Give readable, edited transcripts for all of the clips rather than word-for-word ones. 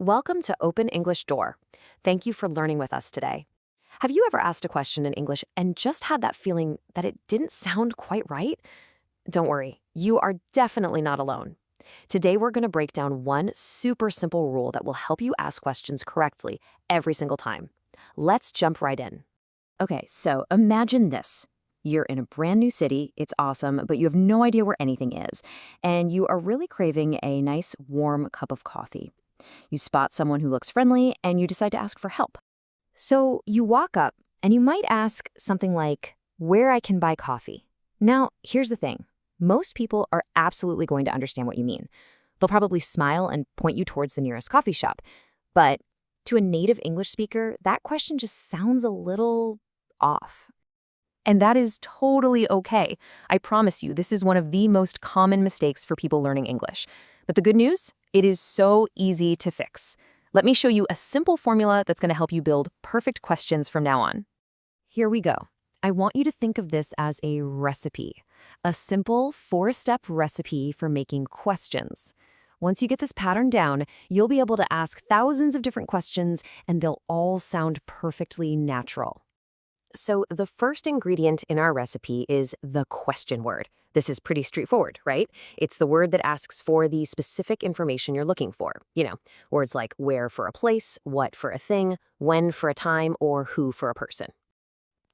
Welcome to Open English Door. Thank you for learning with us today. Have you ever asked a question in English and just had that feeling that it didn't sound quite right? Don't worry, you are definitely not alone. Today we're going to break down one super simple rule that will help you ask questions correctly every single time. Let's jump right in. Okay, so imagine this. You're in a brand new city, it's awesome, but you have no idea where anything is, and you are really craving a nice warm cup of coffee. You spot someone who looks friendly, and you decide to ask for help. So you walk up, and you might ask something like, "Where I can buy coffee?" Now, here's the thing. Most people are absolutely going to understand what you mean. They'll probably smile and point you towards the nearest coffee shop. But to a native English speaker, that question just sounds a little off. And that is totally okay. I promise you, this is one of the most common mistakes for people learning English. But the good news? It is so easy to fix. Let me show you a simple formula that's going to help you build perfect questions from now on. Here we go. I want you to think of this as a recipe, a simple 4-step recipe for making questions. Once you get this pattern down, you'll be able to ask thousands of different questions, and they'll all sound perfectly natural. So the first ingredient in our recipe is the question word. This is pretty straightforward, right? It's the word that asks for the specific information you're looking for. Words like where for a place, what for a thing, when for a time, or who for a person.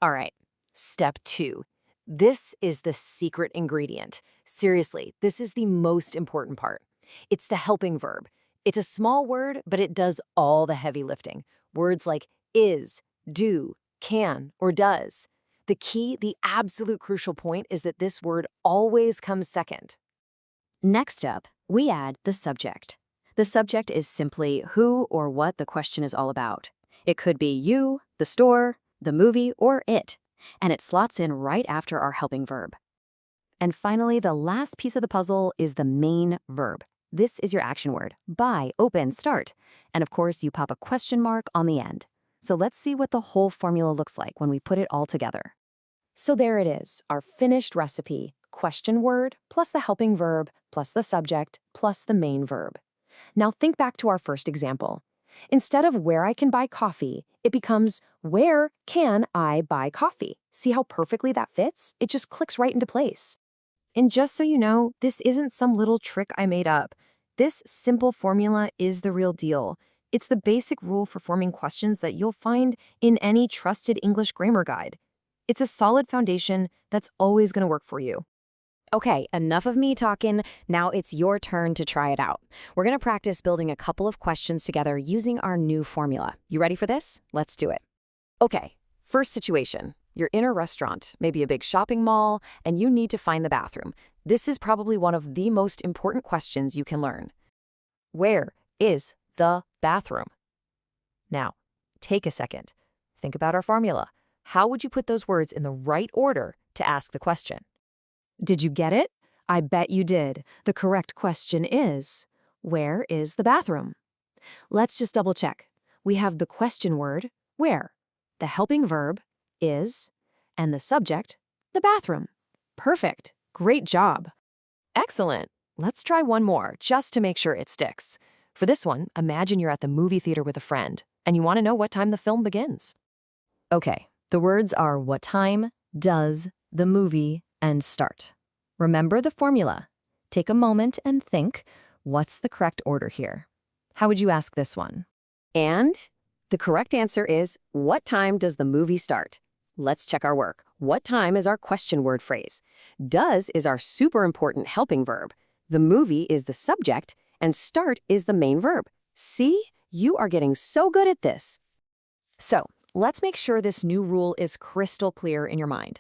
All right, step 2. This is the secret ingredient. Seriously, this is the most important part. It's the helping verb. It's a small word, but it does all the heavy lifting. Words like is, do, can, or does. The key, the absolute crucial point is that this word always comes second. Next up, we add the subject. The subject is simply who or what the question is all about. It could be you, the store, the movie, or it, and it slots in right after our helping verb. And finally, the last piece of the puzzle is the main verb. This is your action word: buy, open, start. And of course, you pop a question mark on the end. So let's see what the whole formula looks like when we put it all together. So there it is, our finished recipe: question word plus the helping verb plus the subject plus the main verb. Now think back to our first example. Instead of where I can buy coffee, it becomes where can I buy coffee? See how perfectly that fits? It just clicks right into place. And just so you know, this isn't some little trick I made up. This simple formula is the real deal. It's the basic rule for forming questions that you'll find in any trusted English grammar guide. It's a solid foundation that's always going to work for you. Okay, enough of me talking. Now it's your turn to try it out. We're going to practice building a couple of questions together using our new formula. You ready for this? Let's do it. Okay, first situation. You're in a restaurant, maybe a big shopping mall, and you need to find the bathroom. This is probably one of the most important questions you can learn. Where is the bathroom? Now, take a second. Think about our formula. How would you put those words in the right order to ask the question? Did you get it? I bet you did. The correct question is, where is the bathroom? Let's just double check. We have the question word, where, the helping verb, is, and the subject, the bathroom. Perfect. Great job. Excellent. Let's try one more just to make sure it sticks. For this one, imagine you're at the movie theater with a friend, and you want to know what time the film begins. Okay, the words are what time, does, the movie, and start. Remember the formula. Take a moment and think, what's the correct order here? How would you ask this one? And the correct answer is, what time does the movie start? Let's check our work. What time is our question word phrase. Does is our super important helping verb. The movie is the subject, and start is the main verb. See? You are getting so good at this. So, let's make sure this new rule is crystal clear in your mind.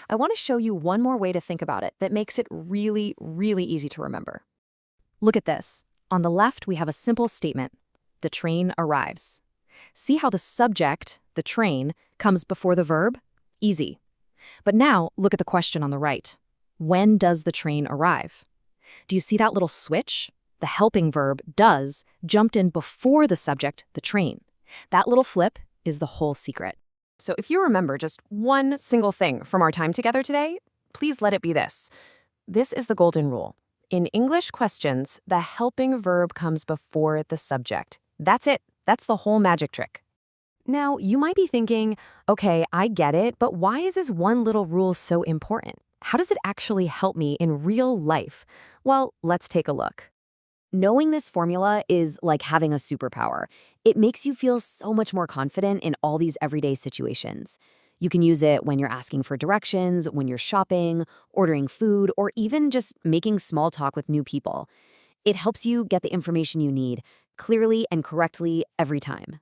I want to show you one more way to think about it that makes it really, really easy to remember. Look at this. On the left, we have a simple statement. The train arrives. See how the subject, the train, comes before the verb? Easy. But now, look at the question on the right. When does the train arrive? Do you see that little switch? The helping verb, does, jumped in before the subject, the train. That little flip is the whole secret. So if you remember just one single thing from our time together today, please let it be this. This is the golden rule. In English questions, the helping verb comes before the subject. That's it. That's the whole magic trick. Now, you might be thinking, okay, I get it, but why is this one little rule so important? How does it actually help me in real life? Well, let's take a look. Knowing this formula is like having a superpower. It makes you feel so much more confident in all these everyday situations. You can use it when you're asking for directions, when you're shopping, ordering food, or even just making small talk with new people. It helps you get the information you need clearly and correctly every time.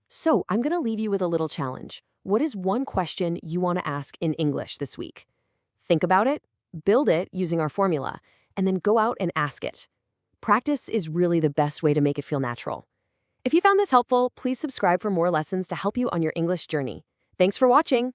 So, I'm going to leave you with a little challenge. What is one question you want to ask in English this week? Think about it, build it using our formula, and then go out and ask it. Practice is really the best way to make it feel natural. If you found this helpful, please subscribe for more lessons to help you on your English journey. Thanks for watching.